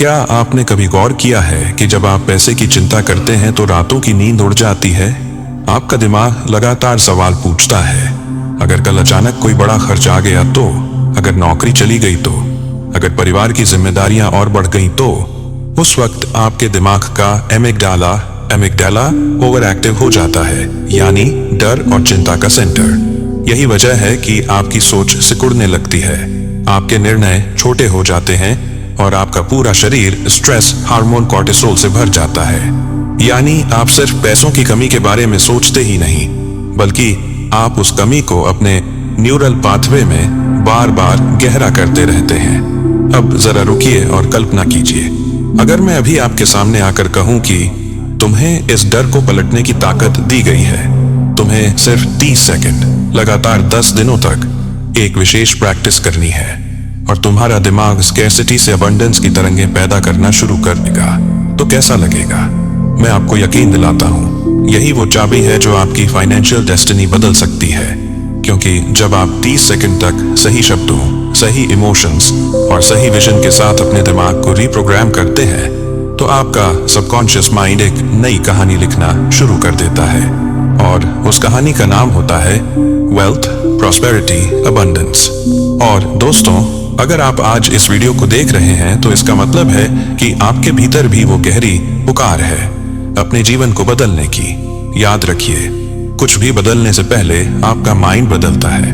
क्या आपने कभी गौर किया है कि जब आप पैसे की चिंता करते हैं तो रातों की नींद उड़ जाती है? आपका दिमाग लगातार सवाल पूछता है, अगर कल अचानक कोई बड़ा खर्च आ गया तो, अगर नौकरी चली गई तो, अगर परिवार की जिम्मेदारियां और बढ़ गई तो। उस वक्त आपके दिमाग का एमिगडाला ओवर एक्टिव हो जाता है, यानी डर और चिंता का सेंटर। यही वजह है कि आपकी सोच सिकुड़ने लगती है, आपके निर्णय छोटे हो जाते हैं और आपका पूरा शरीर स्ट्रेस हार्मोन कॉर्टिसोल से भर जाता है। यानी आप सिर्फ पैसों की कमी के बारे में सोचते ही नहीं, बल्कि आप उस कमी को अपने न्यूरल पाथवे में बार बार गहरा करते रहते हैं। अब जरा रुकिए और कल्पना कीजिए, अगर मैं अभी आपके सामने आकर कहूं कि तुम्हें इस डर को पलटने की ताकत दी गई है, तुम्हें सिर्फ 30 सेकंड लगातार 10 दिनों तक एक विशेष प्रैक्टिस करनी है और तुम्हारा दिमाग स्कैर्सिटी से अबंडेंस की तरंगें पैदा करना शुरू कर देगा, तो कैसा लगेगा? मैं आपको यकीन दिलाता हूं, यही वो चाबी है जो आपकी फाइनेंशियल डेस्टिनी बदल सकती है। क्योंकि जब आप 30 सेकंड तक सही शब्दों, सही इमोशंस और सही विजन के साथ अपने दिमाग को रीप्रोग्राम करते हैं, तो आपका सबकॉन्शियस माइंड एक नई कहानी लिखना शुरू कर देता है और उस कहानी का नाम होता है वेल्थ, प्रॉस्पेरिटी, अबंडेंस। और दोस्तों, अगर आप आज इस वीडियो को देख रहे हैं तो इसका मतलब है कि आपके भीतर भी वो गहरी पुकार है अपने जीवन को बदलने की। याद रखिए, कुछ भी बदलने से पहले आपका माइंड बदलता है,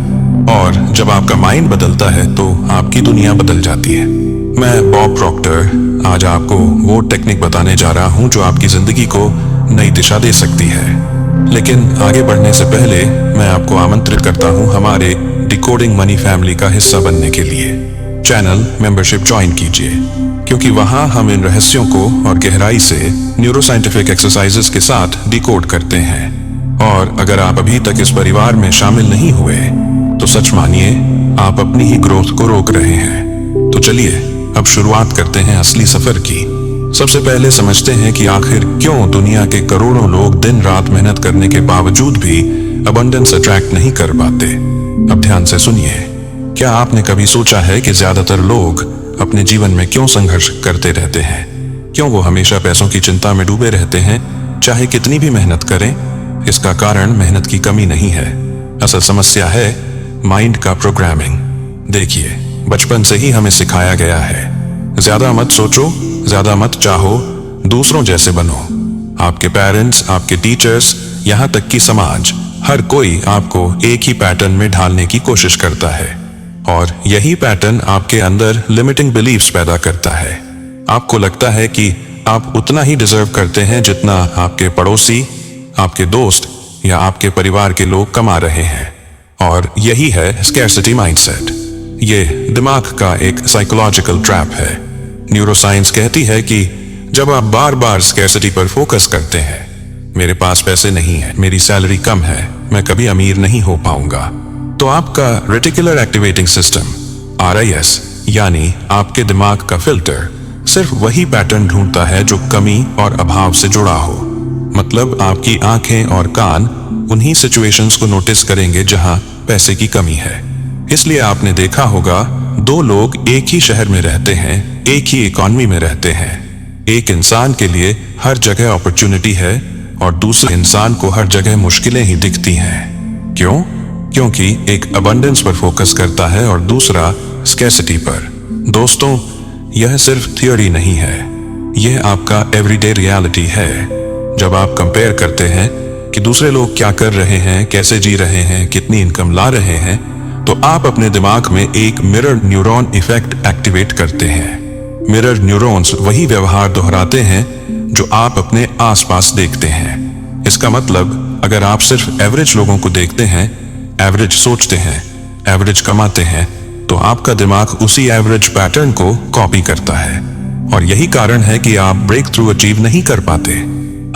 और जब आपका माइंड बदलता है तो आपकी दुनिया बदल जाती है। मैं बॉब प्रॉक्टर आज आपको वो टेक्निक बताने जा रहा हूं जो आपकी जिंदगी को नई दिशा दे सकती है। लेकिन आगे बढ़ने से पहले मैं आपको आमंत्रित करता हूं हमारे डिकोडिंग मनी फैमिली का हिस्सा बनने के लिए। चैनल मेंबरशिप ज्वाइन कीजिए, क्योंकि वहां हम इन रहस्यों को और गहराई से न्यूरोसाइंटिफिक एक्सरसाइजेस के साथ डिकोड करते हैं। और अगर आप अभी तक इस परिवार में शामिल नहीं हुए तो सच मानिए, आप अपनी ही ग्रोथ को रोक रहे हैं। तो चलिए अब शुरुआत करते हैं असली सफर की। सबसे पहले समझते हैं कि आखिर क्यों दुनिया के करोड़ों लोग दिन रात मेहनत करने के बावजूद भी अबंडेंस अट्रैक्ट नहीं कर पाते। अब ध्यान से सुनिए, क्या आपने कभी सोचा है कि ज्यादातर लोग अपने जीवन में क्यों संघर्ष करते रहते हैं? क्यों वो हमेशा पैसों की चिंता में डूबे रहते हैं, चाहे कितनी भी मेहनत करें? इसका कारण मेहनत की कमी नहीं है, असल समस्या है माइंड का प्रोग्रामिंग। देखिए, बचपन से ही हमें सिखाया गया है, ज्यादा मत सोचो, ज्यादा मत चाहो, दूसरों जैसे बनो। आपके पेरेंट्स, आपके टीचर्स, यहाँ तक कि समाज, हर कोई आपको एक ही पैटर्न में ढालने की कोशिश करता है, और यही पैटर्न आपके अंदर लिमिटिंग बिलीफ्स पैदा करता है। आपको लगता है कि आप उतना ही डिजर्व करते हैं जितना आपके पड़ोसी, आपके दोस्त या आपके परिवार के लोग कमा रहे हैं, और यही है स्कैर्सिटी माइंडसेट। ये दिमाग का एक साइकोलॉजिकल ट्रैप है। न्यूरोसाइंस कहती है कि जब आप बार बार स्कैर्सिटी पर फोकस करते हैं, मेरे पास पैसे नहीं है, मेरी सैलरी कम है, मैं कभी अमीर नहीं हो पाऊंगा, तो आपका रेटिकुलर एक्टिवेटिंग सिस्टम RIS, यानी आपके दिमाग का फिल्टर, सिर्फ वही पैटर्न ढूंढता है जो कमी और अभाव से जुड़ा हो। मतलब आपकी आंखें और कान उन्हीं सिचुएशंस को नोटिस करेंगे जहां पैसे की कमी है। इसलिए आपने देखा होगा, दो लोग एक ही शहर में रहते हैं, एक ही इकॉनमी में रहते हैं। एक इंसान के लिए हर जगह अपॉर्चुनिटी है और दूसरे इंसान को हर जगह मुश्किलें ही दिखती हैं। क्यों? क्योंकि एक अबंडेंस पर फोकस करता है और दूसरा स्कैर्सिटी पर। दोस्तों, यह सिर्फ थ्योरी नहीं है, यह आपका एवरीडे रियलिटी है। जब आप कंपेयर करते हैं कि दूसरे लोग क्या कर रहे हैं, कैसे जी रहे हैं, कितनी इनकम ला रहे हैं, तो आप अपने दिमाग में एक मिरर न्यूरॉन इफेक्ट एक्टिवेट करते हैं। मिरर न्यूरॉन्स वही व्यवहार दोहराते हैं जो आप अपने आसपास देखते हैं। इसका मतलब, अगर आप सिर्फ एवरेज लोगों को देखते हैं, एवरेज सोचते हैं, एवरेज कमाते हैं, तो आपका दिमाग उसी एवरेज पैटर्न को कॉपी करता है। और यही कारण है कि आप ब्रेक थ्रू अचीव नहीं कर पाते।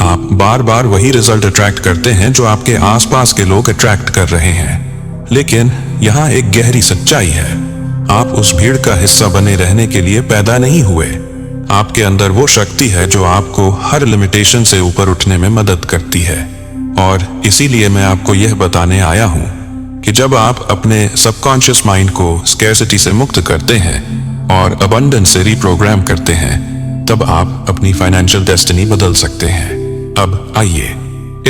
आप बार बार वही रिजल्ट अट्रैक्ट करते हैं जो आपके आसपास के लोग अट्रैक्ट कर रहे हैं। लेकिन यहाँ एक गहरी सच्चाई है, आप उस भीड़ का हिस्सा बने रहने के लिए पैदा नहीं हुए। आपके अंदर वो शक्ति है जो आपको हर लिमिटेशन से ऊपर उठने में मदद करती है। और इसीलिए मैं आपको यह बताने आया हूं कि जब आप अपने सबकॉन्शियस माइंड को स्कैर्सिटी से मुक्त करते हैं और अबंडेंस से रीप्रोग्राम करते हैं, तब आप अपनी फाइनेंशियल डेस्टिनी बदल सकते हैं। अब आइए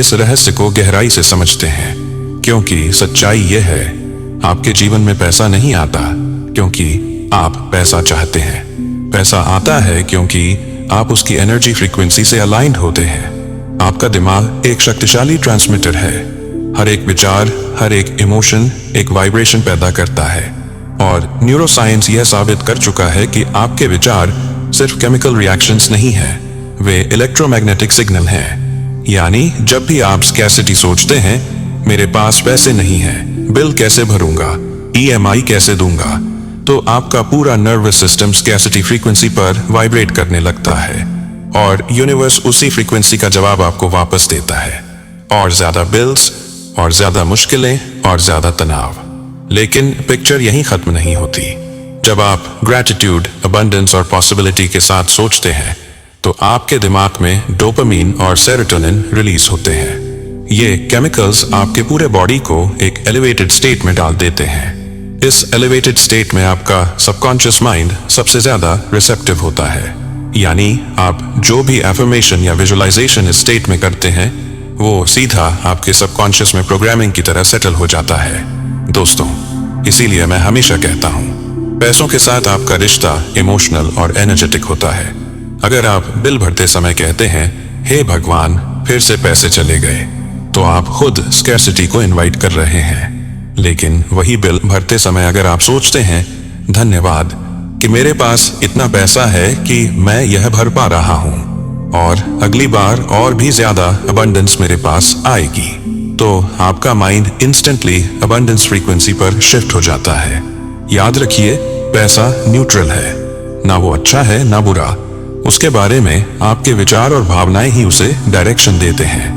इस रहस्य को गहराई से समझते हैं, क्योंकि सच्चाई यह है, आपके जीवन में पैसा नहीं आता क्योंकि आप पैसा चाहते हैं। पैसा आता है क्योंकि आप उसकी एनर्जी फ्रीक्वेंसी से अलाइंड होते हैं। आपका दिमाग एक शक्तिशाली ट्रांसमीटर है। हर एक विचार, हर एक इमोशन एक वाइब्रेशन पैदा करता है, और न्यूरोसाइंस यह साबित कर चुका है कि आपके विचार सिर्फ केमिकल रिएक्शंस नहीं हैं, वे इलेक्ट्रोमैग्नेटिक सिग्नल हैं। यानी जब भी आप स्कैर्सिटी सोचते हैं, मेरे पास पैसे नहीं हैं, बिल कैसे भरूंगा, EMI कैसे दूंगा, तो आपका पूरा नर्वस सिस्टम स्कैर्सिटी फ्रीक्वेंसी पर वाइब्रेट करने लगता है, और यूनिवर्स उसी फ्रीक्वेंसी का जवाब आपको वापस देता है। और ज्यादा बिल्स, और ज्यादा मुश्किलें, और ज्यादा तनाव। लेकिन पिक्चर यहीं खत्म नहीं होती। जब आप ग्रैटिट्यूड, अबंडेंस और पॉसिबिलिटी के साथ सोचते हैं, तो आपके दिमाग में डोपामीन और सेरोटोनिन रिलीज होते हैं। ये केमिकल्स आपके पूरे बॉडी को एक एलिवेटेड स्टेट में डाल देते हैं। इस एलिवेटेड स्टेट में आपका सबकॉन्शियस माइंड सबसे ज्यादा रिसेप्टिव होता है। यानी आप जो भी एफर्मेशन या विजुअलाइजेशन इस स्टेट में करते हैं, वो सीधा आपके सबकॉन्शियस में प्रोग्रामिंग की तरह सेटल हो जाता है। दोस्तों, इसीलिए मैं हमेशा कहता हूँ, पैसों के साथ आपका रिश्ता इमोशनल और एनर्जेटिक होता है। अगर आप बिल भरते समय कहते हैं, हे भगवान फिर से पैसे चले गए, तो आप खुद स्कैर्सिटी को इनवाइट कर रहे हैं। लेकिन वही बिल भरते समय अगर आप सोचते हैं, धन्यवाद कि मेरे पास इतना पैसा है कि मैं यह भर पा रहा हूँ, और अगली बार और भी ज्यादा अबंडेंस मेरे पास आएगी, तो आपका माइंड इंस्टेंटली अबंडेंस फ्रीक्वेंसी पर शिफ्ट हो जाता है। याद रखिए, पैसा न्यूट्रल है, ना वो अच्छा है ना बुरा। उसके बारे में आपके विचार और भावनाएं ही उसे डायरेक्शन देते हैं।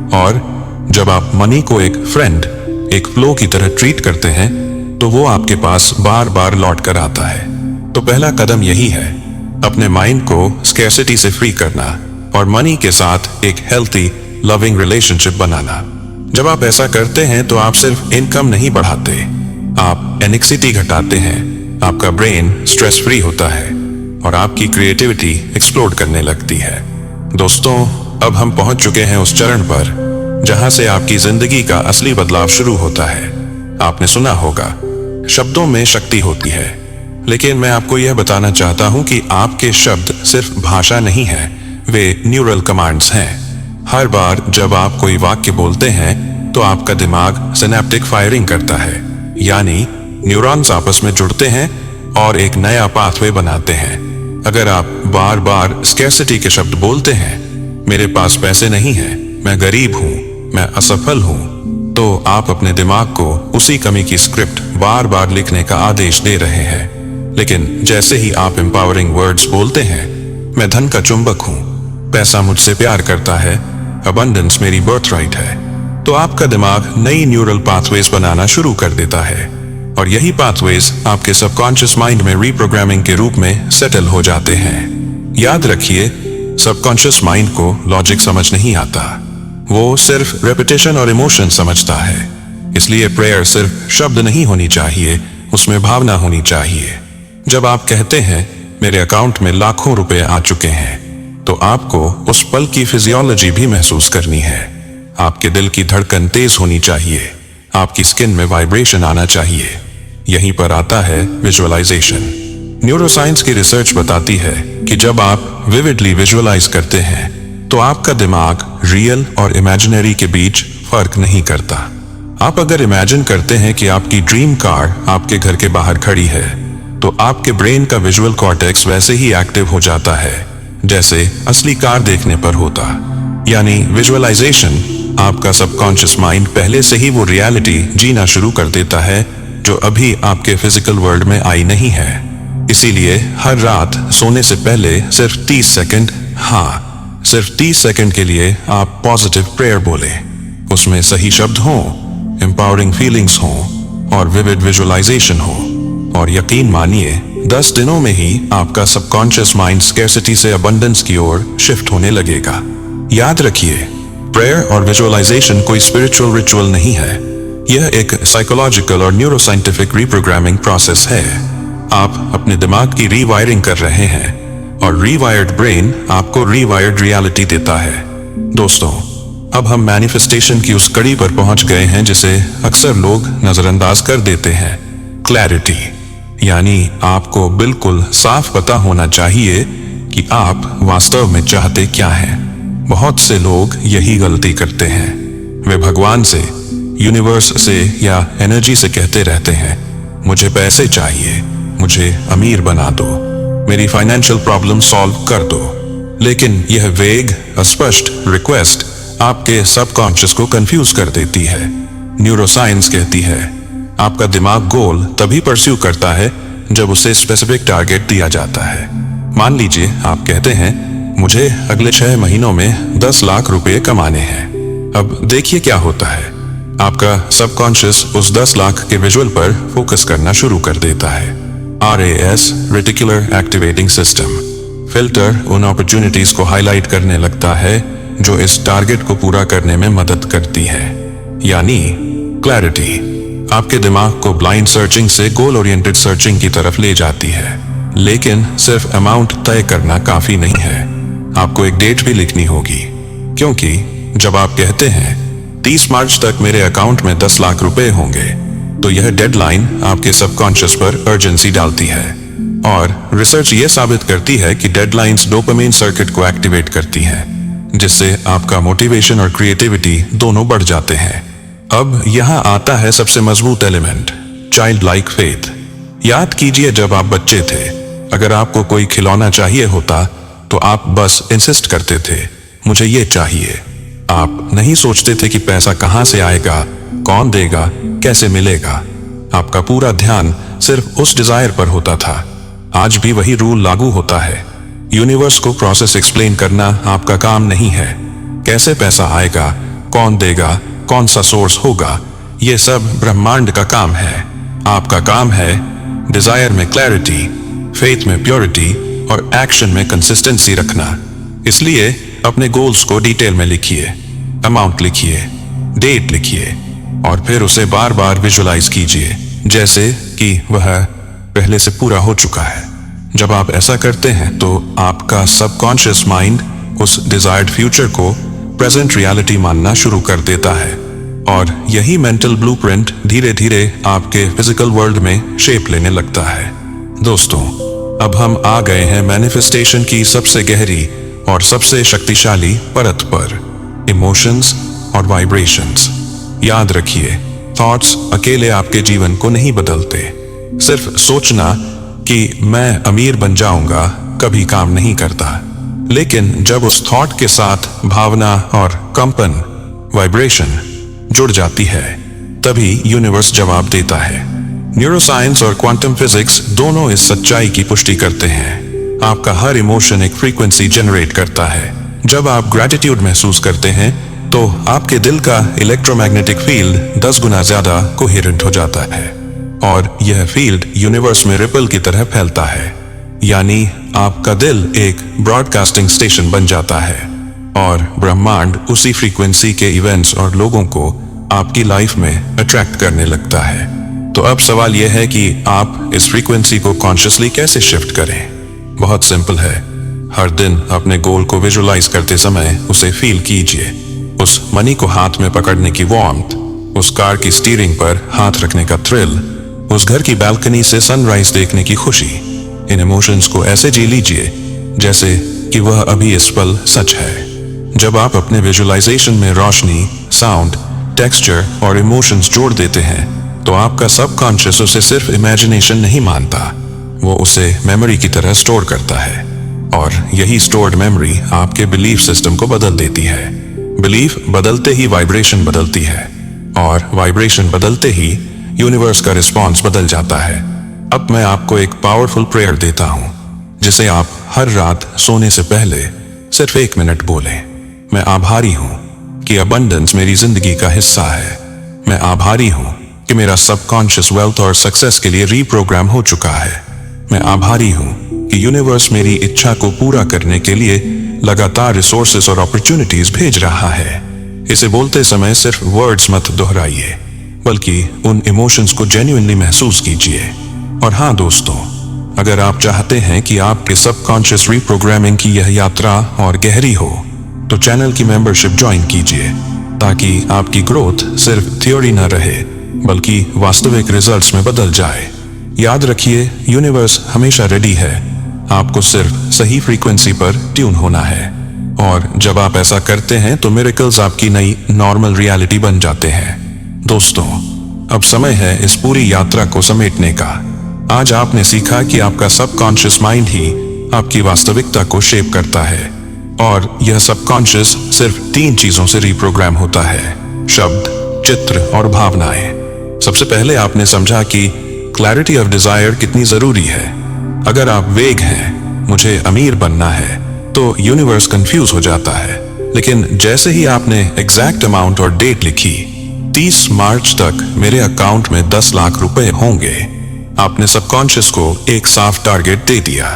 और जब आप मनी को एक फ्रेंड, एक फ्लो की तरह ट्रीट करते हैं, तो वो आपके पास बार बार लौट कर आता है। तो पहला कदम यही है, अपने माइंड को स्कैर्सिटी से फ्री करना और मनी के साथ एक हेल्थी, लविंग रिलेशनशिप बनाना। जब आप ऐसा करते हैं तो आप सिर्फ इनकम नहीं बढ़ाते, आप एंग्जाइटी घटाते हैं, आपका ब्रेन स्ट्रेस फ्री होता है, और आपकी क्रिएटिविटी एक्सप्लोड करने लगती है। दोस्तों, अब हम पहुंच चुके हैं उस चरण पर जहां से आपकी जिंदगी का असली बदलाव शुरू होता है। आपने सुना होगा, शब्दों में शक्ति होती है, लेकिन मैं आपको यह बताना चाहता हूं कि आपके शब्द सिर्फ भाषा नहीं है, वे न्यूरल कमांड्स हैं। हर बार जब आप कोई वाक्य बोलते हैं, तो आपका दिमाग सिनेप्टिक फायरिंग करता है, यानी न्यूरॉन्स आपस में जुड़ते हैं और एक नया पाथवे बनाते हैं। अगर आप बार बार स्कैर्सिटी के शब्द बोलते हैं, मेरे पास पैसे नहीं हैं, मैं गरीब हूं, मैं असफल हूं, तो आप अपने दिमाग को उसी कमी की स्क्रिप्ट बार बार लिखने का आदेश दे रहे हैं। लेकिन जैसे ही आप एम्पावरिंग वर्ड्स बोलते हैं, मैं धन का चुंबक हूं, पैसा मुझसे प्यार करता है, अबंडेंस मेरी बर्थराइट है, तो आपका दिमाग नई न्यूरल पाथवेज बनाना शुरू कर देता है, और यही पाथवेज आपके सबकॉन्शियस माइंड में रीप्रोग्रामिंग के रूप में सेटल हो जाते हैं। याद रखिए, सबकॉन्शियस माइंड को लॉजिक समझ नहीं आता, वो सिर्फ रेपिटेशन और इमोशन समझता है। इसलिए प्रेयर सिर्फ शब्द नहीं होनी चाहिए, उसमें भावना होनी चाहिए। जब आप कहते हैं, मेरे अकाउंट में लाखों रुपए आ चुके हैं, तो आपको उस पल की फिजियोलॉजी भी महसूस करनी है। आपके दिल की धड़कन तेज होनी चाहिए, आपकी स्किन में वाइब्रेशन आना चाहिए। यहीं पर आता है विजुअलाइजेशन। न्यूरोसाइंस की रिसर्च बताती है कि जब आप विविडली विजुअलाइज करते हैं, तो आपका दिमाग रियल और इमेजिनरी के बीच फर्क नहीं करता। आप अगर इमेजिन करते हैं कि आपकी ड्रीम कार आपके घर के बाहर खड़ी है, तो आपके ब्रेन का विजुअल कॉर्टेक्स वैसे ही एक्टिव हो जाता है जैसे असली कार देखने पर होता। यानी विजुअलाइजेशन, आपका सबकॉन्शियस माइंड पहले से ही वो रियलिटी जीना शुरू कर देता है जो अभी आपके फिजिकल वर्ल्ड में आई नहीं है। इसीलिए हर रात सोने से पहले सिर्फ 30 सेकंड, हाँ सिर्फ 30 सेकंड के लिए आप पॉजिटिव प्रेयर बोले। उसमें सही शब्द हो, एम्पावरिंग फीलिंग्स हो और विविड विजुअलाइजेशन हो, और यकीन मानिए 10 दिनों में ही आपका सबकॉन्शियस माइंड स्कैर्सिटी से अबंडेंस की ओर शिफ्ट होने लगेगा। याद रखिए, प्रेयर और विजुअलाइजेशन कोई स्पिरिचुअल रिचुअल नहीं है, यह एक साइकोलॉजिकल और न्यूरोसाइंटिफिक रीप्रोग्रामिंग प्रोसेस है। आप अपने दिमाग की रीवायरिंग कर रहे हैं, और रीवायर्ड ब्रेन आपको रीवायर्ड रियलिटी देता है। दोस्तों, अब हम मैनिफेस्टेशन की उस कड़ी पर पहुंच गए हैं जिसे अक्सर लोग नजरअंदाज कर देते हैं, क्लैरिटी। यानी आपको बिल्कुल साफ पता होना चाहिए कि आप वास्तव में चाहते क्या हैं। बहुत से लोग यही गलती करते हैं। वे भगवान से, यूनिवर्स से या एनर्जी से कहते रहते हैं, मुझे पैसे चाहिए, मुझे अमीर बना दो, मेरी फाइनेंशियल प्रॉब्लम सॉल्व कर दो। लेकिन यह वेग, अस्पष्ट रिक्वेस्ट आपके सबकॉन्शियस को कंफ्यूज कर देती है। न्यूरोसाइंस कहती है आपका दिमाग गोल तभी परस्यू करता है जब उसे स्पेसिफिक टारगेट दिया जाता है। मान लीजिए आप कहते हैं मुझे अगले 6 महीनों में 10 लाख रुपए कमाने हैं। अब देखिए क्या होता है, आपका सबकॉन्शियस उस 10 लाख के विजुअल पर फोकस करना शुरू कर देता है। RAS, reticular activating system, filter उन अपॉर्चुनिटीज को हाईलाइट करने लगता है जो इस टारगेट को पूरा करने में मदद करती है। यानी क्लैरिटी आपके दिमाग को ब्लाइंड सर्चिंग से गोल ओरिएंटेड सर्चिंग की तरफ ले जाती है। लेकिन सिर्फ अमाउंट तय करना काफी नहीं है, आपको एक डेट भी लिखनी होगी। क्योंकि जब आप कहते हैं 30 मार्च तक मेरे अकाउंट में 10 लाख रुपए होंगे, तो यह डेडलाइन आपके सबकॉन्शियस पर अर्जेंसी डालती है। और रिसर्च ये साबित करती है कि डेडलाइंस डोपामाइन सर्किट को एक्टिवेट करती हैं, जिससे आपका मोटिवेशन और क्रिएटिविटी दोनों बढ़ जाते हैं। अब यहाँ आता है सबसे मजबूत एलिमेंट, चाइल्ड लाइक फेथ। याद कीजिए जब आप बच्चे थे, अगर आपको कोई खिलौना चाहिए होता तो आप बस इंसिस्ट करते थे, मुझे ये चाहिए। आप नहीं सोचते थे कि पैसा कहाँ से आएगा, कौन देगा, कैसे मिलेगा। आपका पूरा ध्यान सिर्फ उस डिजायर पर होता था। आज भी वही रूल लागू होता है। यूनिवर्स को प्रोसेस एक्सप्लेन करना आपका काम नहीं है। कैसे पैसा आएगा, कौन देगा, कौन सा सोर्स होगा, ये सब ब्रह्मांड का काम है। आपका काम है डिजायर में क्लैरिटी, फेथ में प्योरिटी और एक्शन में कंसिस्टेंसी रखना। इसलिए अपने गोल्स को डिटेल में लिखिए, अमाउंट लिखिए, डेट लिखिए और फिर उसे बार बार विजुलाइज कीजिए जैसे कि वह पहले से पूरा हो चुका है। जब आप ऐसा करते हैं तो आपका सबकॉन्शियस माइंड उस डिजायर्ड फ्यूचर को प्रेजेंट रियलिटी मानना शुरू कर देता है और यही मेंटल ब्लूप्रिंट धीरे धीरे आपके फिजिकल वर्ल्ड में शेप लेने लगता है। दोस्तों, अब हम आ गए हैं मैनिफेस्टेशन की सबसे गहरी और सबसे शक्तिशाली परत पर, इमोशंस और वाइब्रेशंस। याद रखिए, थॉट्स अकेले आपके जीवन को नहीं बदलते। सिर्फ सोचना कि मैं अमीर बन जाऊंगा कभी काम नहीं करता। लेकिन जब उस थॉट के साथ भावना और कंपन, वाइब्रेशन जुड़ जाती है, तभी यूनिवर्स जवाब देता है। न्यूरोसाइंस और क्वांटम फिजिक्स दोनों इस सच्चाई की पुष्टि करते हैं। आपका हर इमोशन एक फ्रीक्वेंसी जनरेट करता है। जब आप ग्रेटिट्यूड महसूस करते हैं तो आपके दिल का इलेक्ट्रोमैग्नेटिक फील्ड 10 गुना ज्यादा कोहेरेंट हो जाता है और यह फील्ड यूनिवर्स में रिपल की तरह फैलता है। यानी आपका दिल एक ब्रॉडकास्टिंग स्टेशन बन जाता है और ब्रह्मांड उसी फ्रीक्वेंसी के इवेंट्स और लोगों को आपकी लाइफ में अट्रैक्ट करने लगता है। तो अब सवाल यह है कि आप इस फ्रीक्वेंसी को कॉन्शियसली कैसे शिफ्ट करें। बहुत सिंपल है, हर दिन अपने गोल को विजुलाइज करते समय उसे फील कीजिए। उस मनी को हाथ में पकड़ने की वार्मथ, उस कार की स्टीयरिंग पर हाथ रखने का थ्रिल, उस घर की बालकनी से सनराइज देखने की खुशी। इन इमोशंस को ऐसे जी लीजिए जैसे कि वह अभी इस पल सच है। जब आप अपने विजुलाइजेशन में रोशनी, साउंड, टेक्सचर और इमोशंस जोड़ देते हैं तो आपका सबकॉन्शियस उसे सिर्फ इमेजिनेशन नहीं मानता, वो उसे मेमोरी की तरह स्टोर करता है और यही स्टोर्ड मेमोरी आपके बिलीफ सिस्टम को बदल देती है। बिलीफ बदलते ही वाइब्रेशन बदलती है और वाइब्रेशन बदलते ही यूनिवर्स का रिस्पॉन्स बदल जाता है। अब मैं आपको एक पावरफुल प्रेयर देता हूं जिसे आप हर रात सोने से पहले सिर्फ 1 मिनट बोलें। मैं आभारी हूं कि अबंडेंस मेरी जिंदगी का हिस्सा है। मैं आभारी हूं कि मेरा सबकॉन्शियस वेल्थ और सक्सेस के लिए रीप्रोग्राम हो चुका है। मैं आभारी हूं कि यूनिवर्स मेरी इच्छा को पूरा करने के लिए लगातार रिसोर्सेज और अपॉर्चुनिटीज भेज रहा है। इसे बोलते समय सिर्फ वर्ड्स मत दोहराइए, बल्कि उन इमोशंस को जेन्युइनली महसूस कीजिए। और हाँ दोस्तों, अगर आप चाहते हैं कि आपके सबकॉन्शियस रीप्रोग्रामिंग की यह यात्रा और गहरी हो, तो चैनल की मेंबरशिप ज्वाइन कीजिए, ताकि आपकी ग्रोथ सिर्फ थ्योरी न रहे बल्कि वास्तविक रिजल्ट्स में बदल जाए। याद रखिए, यूनिवर्स हमेशा रेडी है, आपको सिर्फ सही फ्रीक्वेंसी पर ट्यून होना है। और जब आप ऐसा करते हैं तो मिरेकल्स आपकी नई नॉर्मल रियलिटी बन जाते हैं। दोस्तों, अब समय है इस पूरी यात्रा को समेटने का। आज आपने सीखा कि आपका सबकॉन्शियस माइंड ही आपकी वास्तविकता को शेप करता है, और यह सबकॉन्शियस सिर्फ 3 चीजों से रिप्रोग्राम होता है: शब्द, चित्र और भावनाएं। सबसे पहले आपने समझा कि क्लैरिटी ऑफ डिजायर कितनी जरूरी है। अगर आप वेग हैं, मुझे अमीर बनना है, तो यूनिवर्स कंफ्यूज हो जाता है। लेकिन जैसे ही आपने एग्जैक्ट अमाउंट और डेट लिखी, 30 मार्च तक मेरे अकाउंट में 10 लाख रुपए होंगे, आपने सबकॉन्शियस को एक साफ टारगेट दे दिया।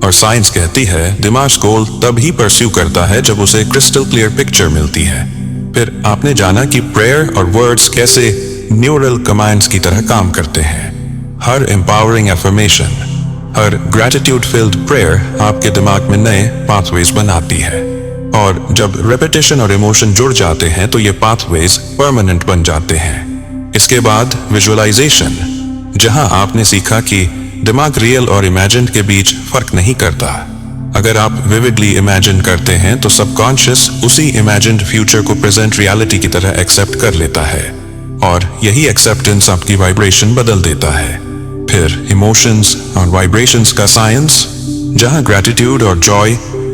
और साइंस कहती है दिमाग गोल तब ही परस्यू करता है जब उसे क्रिस्टल क्लियर पिक्चर मिलती है। फिर आपने जाना कि प्रेयर और वर्ड्स कैसे न्यूरल कमांड्स की तरह काम करते हैं। हर एम्पावरिंग अफर्मेशन, हर ग्रेटिट्यूड फिल्ड प्रेयर आपके दिमाग में नए पाथवेज बनाती है, और जब रेपिटेशन और इमोशन जुड़ जाते हैं तो ये पाथवेज परमानेंट बन जाते हैं। इसके बाद विजुअलाइजेशन, जहां आपने सीखा कि दिमाग रियल और इमेजिन के बीच फर्क नहीं करता। अगर आप विविडली इमेजिन करते हैं तो सबकॉन्शियस उसी इमेजिन्ड फ्यूचर को प्रेजेंट रियलिटी की तरह एक्सेप्ट कर लेता है, और यही एक्सेप्टेंस आपकी वाइब्रेशन बदल देता है। फिर इमोशंस और वाइब्रेशंस का साइंस, जहां ग्रेटिट्यूड और जॉय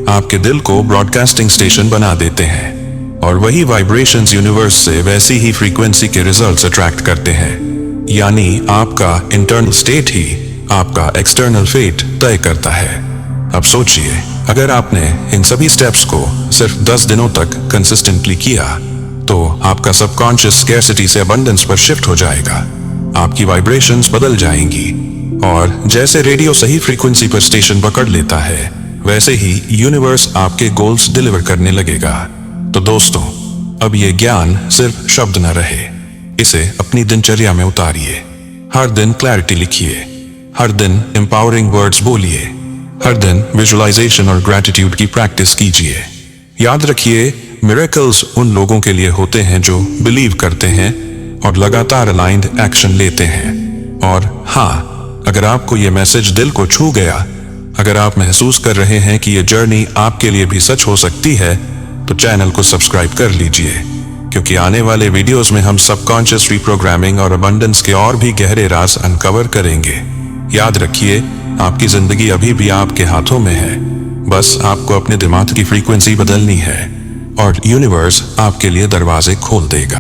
आपके दिल को ब्रॉडकास्टिंग स्टेशन बना देते हैं, और वही वाइब्रेशंस यूनिवर्स से वैसी ही फ्रीक्वेंसी के रिजल्ट्स अट्रैक्ट करते हैं। यानी आपका इंटरनल स्टेट ही आपका एक्सटर्नल फेट तय करता है। अब सोचिए, अगर आपने इन सभी स्टेप्स को सिर्फ 10 दिनों तक कंसिस्टेंटली किया, तो आपका सबकॉन्शियस स्कैर्सिटी से अबंडेंस पर शिफ्ट हो जाएगा। आपकी वाइब्रेशंस बदल जाएंगी, और जैसे रेडियो सही फ्रीक्वेंसी पर स्टेशन पकड़ लेता है, वैसे ही यूनिवर्स आपके गोल्स डिलीवर करने लगेगा। तो दोस्तों, अब ये ज्ञान सिर्फ शब्द न रहे, इसे अपनी दिनचर्या में उतारिए। हर दिन क्लैरिटी लिखिए, हर दिन एम्पावरिंग वर्ड्स बोलिए, हर दिन विजुअलाइजेशन और ग्रैटिट्यूड की प्रैक्टिस कीजिए। याद रखिए, मिरेकल्स उन लोगों के लिए होते हैं जो बिलीव करते हैं और लगातार अलाइंड एक्शन लेते हैं। और हाँ, अगर आपको ये मैसेज दिल को छू गया, अगर आप महसूस कर रहे हैं कि ये जर्नी आपके लिए भी सच हो सकती है, तो चैनल को सब्सक्राइब कर लीजिए, क्योंकि आने वाले वीडियोस में हम सबकॉन्शियस रीप्रोग्रामिंग और अबंडेंस के और भी गहरे राज अनकवर करेंगे। याद रखिए, आपकी जिंदगी अभी भी आपके हाथों में है, बस आपको अपने दिमाग की फ्रीक्वेंसी बदलनी है, और यूनिवर्स आपके लिए दरवाजे खोल देगा।